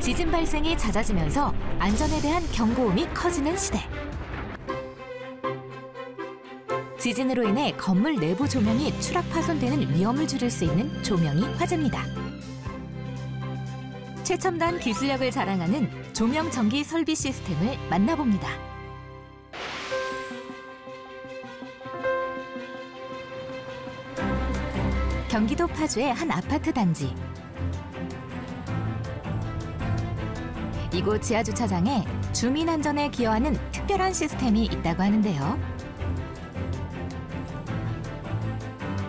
지진 발생이 잦아지면서 안전에 대한 경고음이 커지는 시대. 지진으로 인해 건물 내부 조명이 추락 파손되는 위험을 줄일 수 있는 조명이 화제입니다. 최첨단 기술력을 자랑하는 조명 전기 설비 시스템을 만나봅니다. 경기도 파주의 한 아파트 단지. 이곳 지하주차장에 주민 안전에 기여하는 특별한 시스템이 있다고 하는데요.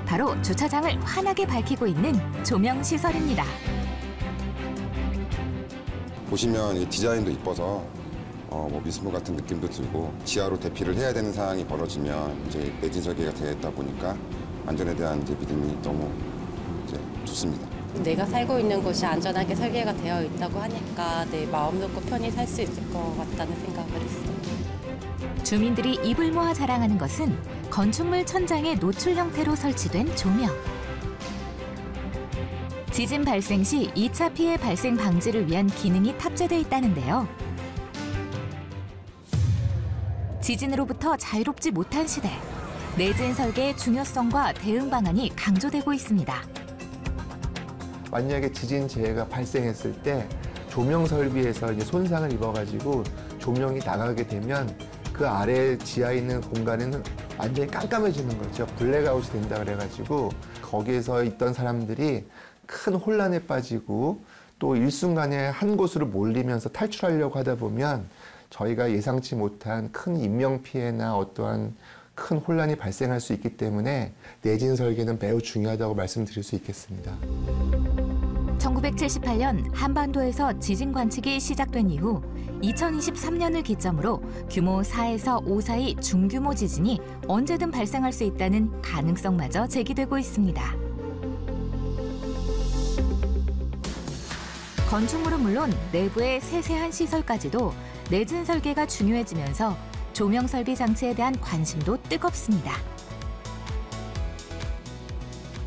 바로 주차장을 환하게 밝히고 있는 조명 시설입니다. 보시면 이 디자인도 이뻐서 미스모 같은 느낌도 들고 지하로 대피를 해야 되는 상황이 벌어지면 이제 내진 설계가 되어 보니까 안전에 대한 이제 믿음이 너무 이제 좋습니다. 내가 살고 있는 곳이 안전하게 설계가 되어 있다고 하니까 내 마음 놓고 편히 살 수 있을 것 같다는 생각을 했어요. 주민들이 입을 모아 자랑하는 것은 건축물 천장에 노출 형태로 설치된 조명. 지진 발생 시 2차 피해 발생 방지를 위한 기능이 탑재돼 있다는데요. 지진으로부터 자유롭지 못한 시대. 내진 설계의 중요성과 대응 방안이 강조되고 있습니다. 만약에 지진 재해가 발생했을 때 조명 설비에서 이제 손상을 입어가지고 조명이 나가게 되면 그 아래 지하에 있는 공간에는 완전히 깜깜해지는 거죠. 블랙아웃이 된다 그래가지고 거기에서 있던 사람들이 큰 혼란에 빠지고 또 일순간에 한 곳으로 몰리면서 탈출하려고 하다 보면 저희가 예상치 못한 큰 인명피해나 어떠한 큰 혼란이 발생할 수 있기 때문에 내진 설계는 매우 중요하다고 말씀드릴 수 있겠습니다. 1978년 한반도에서 지진 관측이 시작된 이후 2023년을 기점으로 규모 4에서 5 사이 중규모 지진이 언제든 발생할 수 있다는 가능성마저 제기되고 있습니다. 건축물은 물론 내부의 세세한 시설까지도 내진 설계가 중요해지면서 조명 설비 장치에 대한 관심도 뜨겁습니다.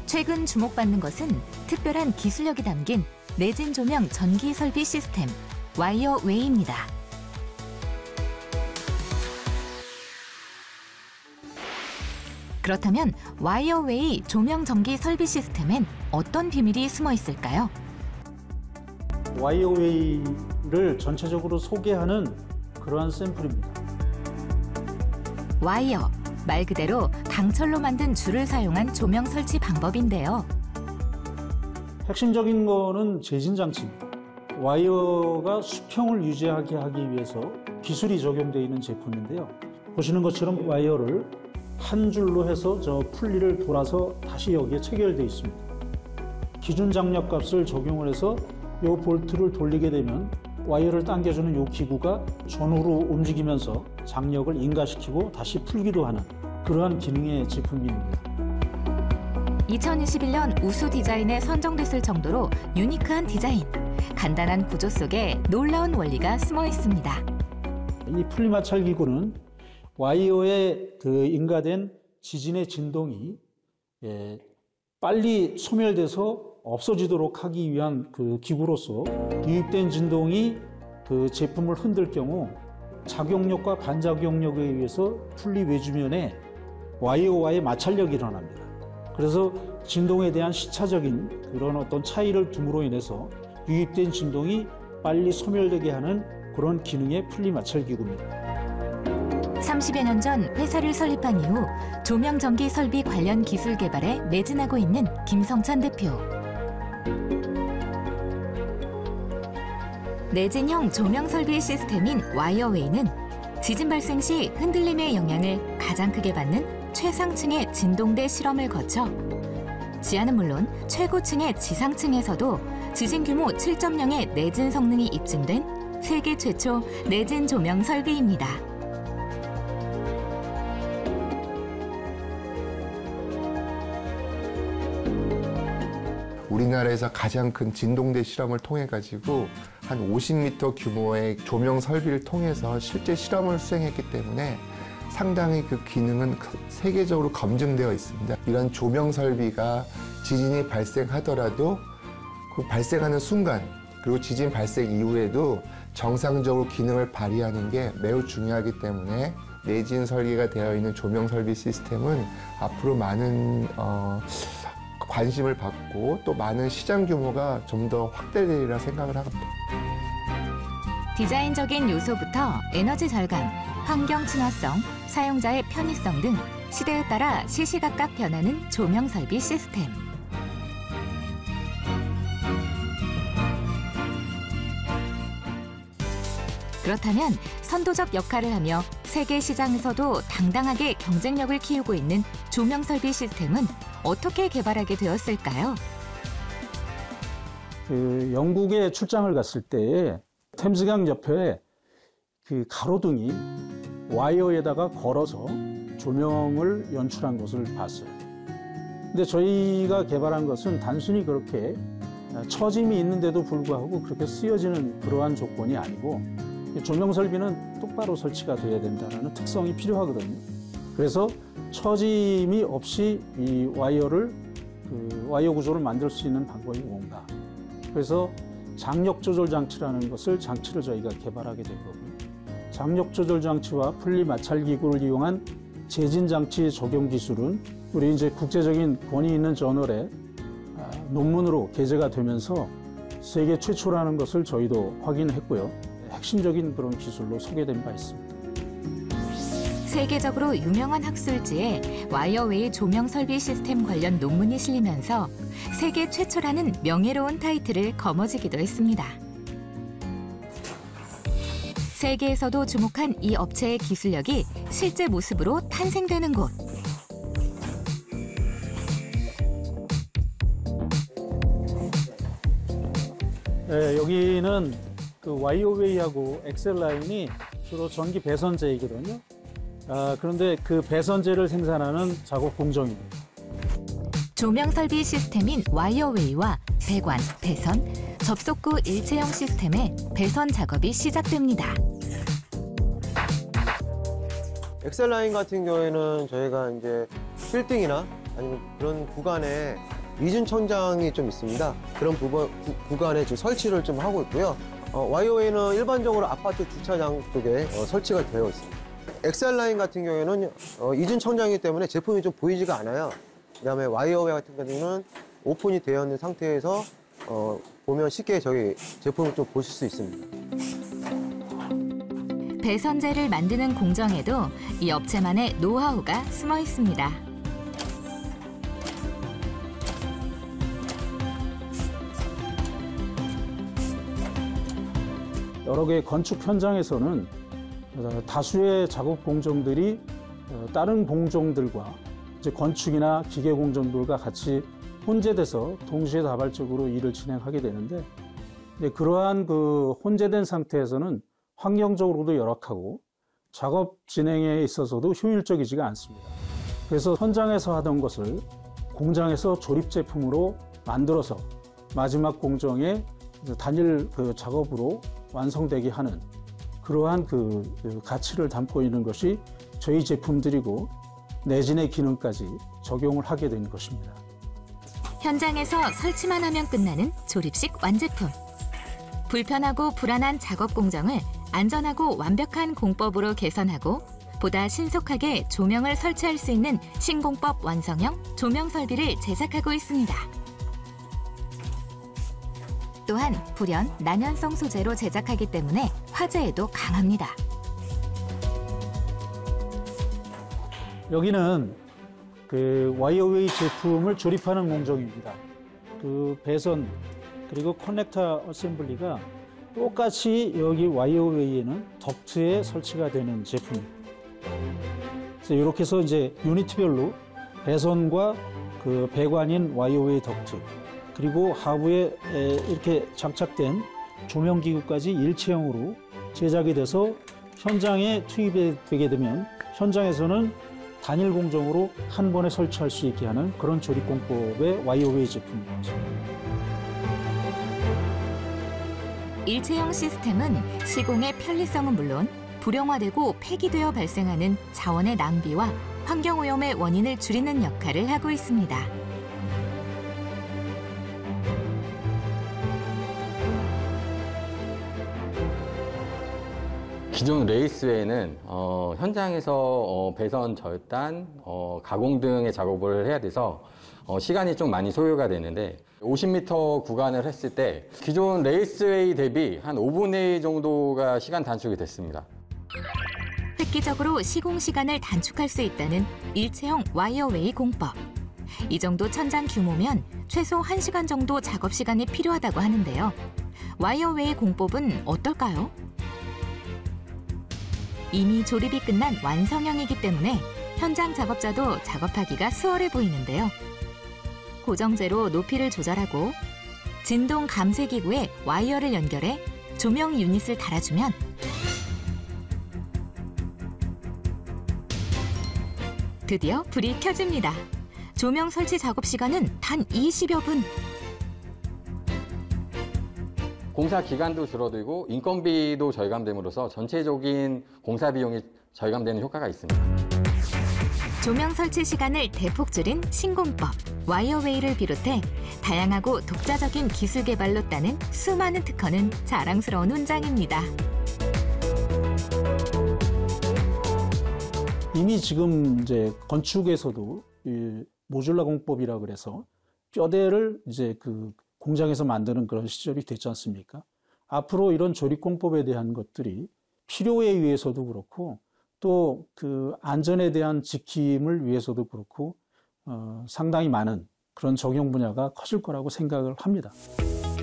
최근 주목받는 것은 특별한 기술력이 담긴 내진 조명 전기 설비 시스템 와이어웨이입니다. 그렇다면 와이어웨이 조명 전기 설비 시스템엔 어떤 비밀이 숨어 있을까요? 와이어웨이를 전체적으로 소개하는 그러한 샘플입니다. 와이어, 말 그대로 강철로 만든 줄을 사용한 조명 설치 방법인데요. 핵심적인 거는 제진 장치입니다. 와이어가 수평을 유지하게 하기 위해서 기술이 적용되어 있는 제품인데요. 보시는 것처럼 와이어를 한 줄로 해서 저 풀리를 돌아서 다시 여기에 체결되어 있습니다. 기준 장력 값을 적용을 해서 이 볼트를 돌리게 되면 와이어를 당겨주는 이 기구가 전후로 움직이면서 장력을 인가시키고 다시 풀기도 하는 그러한 기능의 제품입니다. 2021년 우수 디자인에 선정됐을 정도로 유니크한 디자인, 간단한 구조 속에 놀라운 원리가 숨어 있습니다. 이 풀리마찰 기구는 와이어에 인가된 지진의 진동이 빨리 소멸돼서 없어지도록 하기 위한 그 기구로서 유입된 진동이 그 제품을 흔들 경우 작용력과 반작용력에 의해서 풀리 외주면에 와이어와의 마찰력이 일어납니다. 그래서 진동에 대한 시차적인 그런 어떤 차이를 둠으로 인해서 유입된 진동이 빨리 소멸되게 하는 그런 기능의 풀리 마찰 기구입니다. 30여 년 전 회사를 설립한 이후 조명 전기 설비 관련 기술 개발에 매진하고 있는 김성찬 대표. 내진형 조명 설비 시스템인 와이어웨이는 지진 발생 시 흔들림의 영향을 가장 크게 받는 최상층의 진동대 실험을 거쳐 지하는 물론 최고층의 지상층에서도 지진 규모 7.0의 내진 성능이 입증된 세계 최초 내진 조명 설비입니다. 우리나라에서 가장 큰 진동대 실험을 통해 가지고 한 50m 규모의 조명 설비를 통해서 실제 실험을 수행했기 때문에 상당히 그 기능은 세계적으로 검증되어 있습니다. 이런 조명 설비가 지진이 발생하더라도 그 발생하는 순간 그리고 지진 발생 이후에도 정상적으로 기능을 발휘하는 게 매우 중요하기 때문에 내진 설계가 되어 있는 조명 설비 시스템은 앞으로 많은 관심을 받고 또 많은 시장 규모가 좀 더 확대되리라 생각을 합니다. 디자인적인 요소부터 에너지 절감, 환경 친화성, 사용자의 편의성 등 시대에 따라 시시각각 변하는 조명 설비 시스템. 그렇다면 선도적 역할을 하며 세계 시장에서도 당당하게 경쟁력을 키우고 있는 조명 설비 시스템은 어떻게 개발하게 되었을까요? 그 영국에 출장을 갔을 때 템스강 옆에 그 가로등이 와이어에다가 걸어서 조명을 연출한 것을 봤어요. 근데 저희가 개발한 것은 단순히 그렇게 처짐이 있는데도 불구하고 그렇게 쓰여지는 그러한 조건이 아니고 조명 설비는 똑바로 설치가 돼야 된다는 특성이 필요하거든요. 그래서 처짐이 없이 이 와이어 구조를 만들 수 있는 방법이 뭔가. 그래서 장력 조절 장치라는 장치를 저희가 개발하게 된 거고요. 장력 조절 장치와 분리 마찰 기구를 이용한 제진 장치 적용 기술은 우리 이제 국제적인 권위 있는 저널에 논문으로 게재가 되면서 세계 최초라는 것을 저희도 확인했고요. 핵심적인 그런 기술로 소개된 바 있습니다. 세계적으로 유명한 학술지에 와이어웨이 조명 설비 시스템 관련 논문이 실리면서 세계 최초라는 명예로운 타이틀을 거머쥐기도 했습니다. 세계에서도 주목한 이 업체의 기술력이 실제 모습으로 탄생되는 곳. 네, 여기는 그 와이어웨이하고 엑셀라인이 주로 전기 배선재이거든요. 그런데 그 배선재를 생산하는 작업 공정입니다. 조명 설비 시스템인 와이어웨이와 배관, 배선, 접속구 일체형 시스템의 배선 작업이 시작됩니다. 엑셀라인 같은 경우에는 저희가 이제 빌딩이나 아니면 그런 구간에 이중 천장이 좀 있습니다. 그런 구간에 지금 설치를 좀 하고 있고요. 와이어웨이는 일반적으로 아파트 주차장 쪽에 설치가 되어 있습니다. 엑셀라인 같은 경우에는 이중 천장이기 때문에 제품이 좀 보이지가 않아요. 그다음에 와이어웨이 같은 경우는 오픈이 되어 있는 상태에서 보면 쉽게 저기 제품을 좀 보실 수 있습니다. 배선재를 만드는 공정에도 이 업체만의 노하우가 숨어 있습니다. 여러 개의 건축 현장에서는 다수의 작업 공정들이 다른 공정들과 이제 건축이나 기계 공정들과 같이 혼재돼서 동시에 다발적으로 일을 진행하게 되는데 그러한 그 혼재된 상태에서는 환경적으로도 열악하고 작업 진행에 있어서도 효율적이지가 않습니다. 그래서 현장에서 하던 것을 공장에서 조립 제품으로 만들어서 마지막 공정에 단일 그 작업으로 완성되게 하는 그러한 그 가치를 담고 있는 것이 저희 제품들이고 내진의 기능까지 적용을 하게 된 것입니다. 현장에서 설치만 하면 끝나는 조립식 완제품. 불편하고 불안한 작업 공정을 안전하고 완벽한 공법으로 개선하고 보다 신속하게 조명을 설치할 수 있는 신공법 완성형 조명 설비를 제작하고 있습니다. 또한 불연, 난연성 소재로 제작하기 때문에 화재에도 강합니다. 여기는 그 와이어웨이 제품을 조립하는 공정입니다. 그 배선 그리고 커넥터 어셈블리가 똑같이 여기 와이어웨이에는 덕트에 설치가 되는 제품입니다. 그래서 이렇게 해서 이제 유니트별로 배선과 그 배관인 와이어웨이 덕트 그리고 하부에 이렇게 장착된 조명기구까지 일체형으로 제작이 돼서 현장에 투입되게 되면 현장에서는 단일 공정으로 한 번에 설치할 수 있게 하는 그런 조립 공법의 와이어웨이 제품입니다. 일체형 시스템은 시공의 편리성은 물론 불용화되고 폐기되어 발생하는 자원의 낭비와 환경오염의 원인을 줄이는 역할을 하고 있습니다. 기존 레이스웨이는 현장에서 배선, 절단, 가공 등의 작업을 해야 돼서 시간이 좀 많이 소요가 되는데 50m 구간을 했을 때 기존 레이스웨이 대비 한 5분의 1 정도가 시간 단축이 됐습니다. 획기적으로 시공 시간을 단축할 수 있다는 일체형 와이어웨이 공법. 이 정도 천장 규모면 최소 1시간 정도 작업 시간이 필요하다고 하는데요. 와이어웨이 공법은 어떨까요? 이미 조립이 끝난 완성형이기 때문에 현장 작업자도 작업하기가 수월해 보이는데요. 고정제로 높이를 조절하고 진동 감쇄 기구에 와이어를 연결해 조명 유닛을 달아주면 드디어 불이 켜집니다. 조명 설치 작업 시간은 단 20여 분. 공사 기간도 줄어들고 인건비도 절감됨으로써 전체적인 공사 비용이 절감되는 효과가 있습니다. 조명 설치 시간을 대폭 줄인 신공법, 와이어웨이를 비롯해 다양하고 독자적인 기술 개발로 따는 수많은 특허는 자랑스러운 훈장입니다. 이미 지금 이제 건축에서도 이 모듈라 공법이라 그래서 뼈대를 이제 그 공장에서 만드는 그런 시절이 됐지 않습니까? 앞으로 이런 조립 공법에 대한 것들이 필요에 의해서도 그렇고 또 그 안전에 대한 지킴을 위해서도 그렇고 상당히 많은 그런 적용 분야가 커질 거라고 생각을 합니다.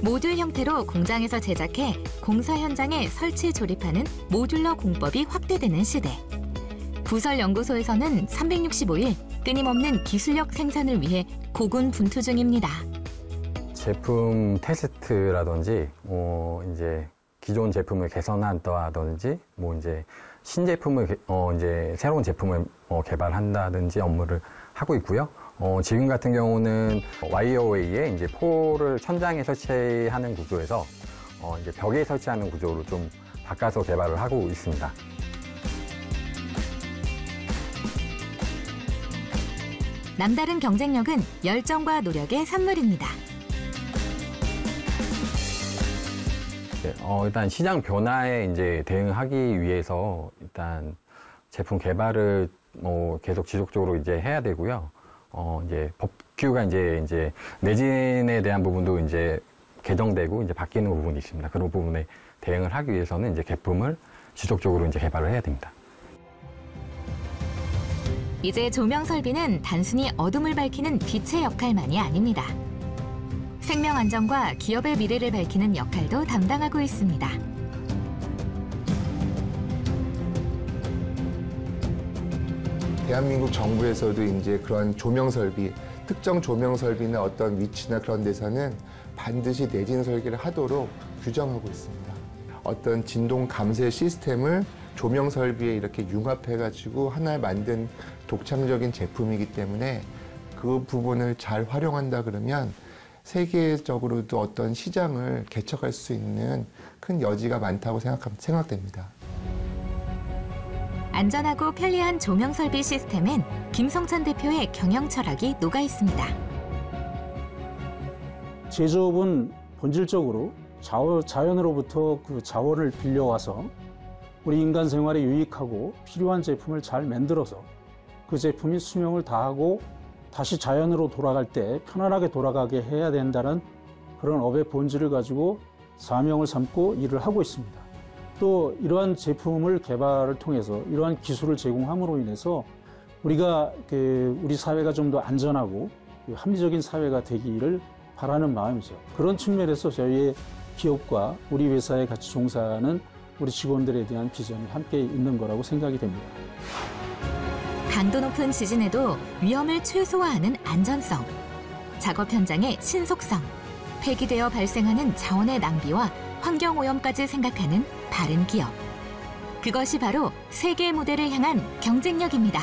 모듈 형태로 공장에서 제작해 공사 현장에 설치 조립하는 모듈러 공법이 확대되는 시대. 부설연구소에서는 365일 끊임없는 기술력 생산을 위해 고군분투 중입니다. 제품 테스트라든지 이제 기존 제품을 개선한다든지 이제 신제품을 이제 새로운 제품을 개발한다든지 업무를 하고 있고요. 지금 같은 경우는 와이어웨이에 이제 폴을 천장에 설치하는 구조에서 이제 벽에 설치하는 구조로 좀 바꿔서 개발을 하고 있습니다. 남다른 경쟁력은 열정과 노력의 산물입니다. 일단 시장 변화에 이제 대응하기 위해서 일단 제품 개발을 계속 지속적으로 이제 해야 되고요. 이제 법규가 이제 내진에 대한 부분도 이제 개정되고 이제 바뀌는 부분이 있습니다. 그런 부분에 대응을 하기 위해서는 이제 제품을 지속적으로 이제 개발을 해야 됩니다. 이제 조명 설비는 단순히 어둠을 밝히는 빛의 역할만이 아닙니다. 생명 안전과 기업의 미래를 밝히는 역할도 담당하고 있습니다. 대한민국 정부에서도 이제 그런 조명 설비, 특정 조명 설비나 어떤 위치나 그런 데서는 반드시 내진 설계를 하도록 규정하고 있습니다. 어떤 진동 감쇄 시스템을 조명 설비에 이렇게 융합해가지고 하나를 만든 독창적인 제품이기 때문에 그 부분을 잘 활용한다 그러면 세계적으로도 어떤 시장을 개척할 수 있는 큰 여지가 많다고 생각됩니다. 안전하고 편리한 조명 설비 시스템엔 김성찬 대표의 경영 철학이 녹아 있습니다. 제조업은 본질적으로 자연으로부터 그 자원을 빌려와서 우리 인간 생활에 유익하고 필요한 제품을 잘 만들어서 그 제품이 수명을 다하고 다시 자연으로 돌아갈 때 편안하게 돌아가게 해야 된다는 그런 업의 본질을 가지고 사명을 삼고 일을 하고 있습니다. 또 이러한 제품을 개발을 통해서 이러한 기술을 제공함으로 인해서 우리가 우리 사회가 좀 더 안전하고 합리적인 사회가 되기를 바라는 마음이죠. 그런 측면에서 저희의 기업과 우리 회사에 같이 종사하는 우리 직원들에 대한 비전이 함께 있는 거라고 생각이 됩니다. 강도 높은 지진에도 위험을 최소화하는 안전성, 작업 현장의 신속성, 폐기되어 발생하는 자원의 낭비와 환경오염까지 생각하는 바른 기업. 그것이 바로 세계 무대를 향한 경쟁력입니다.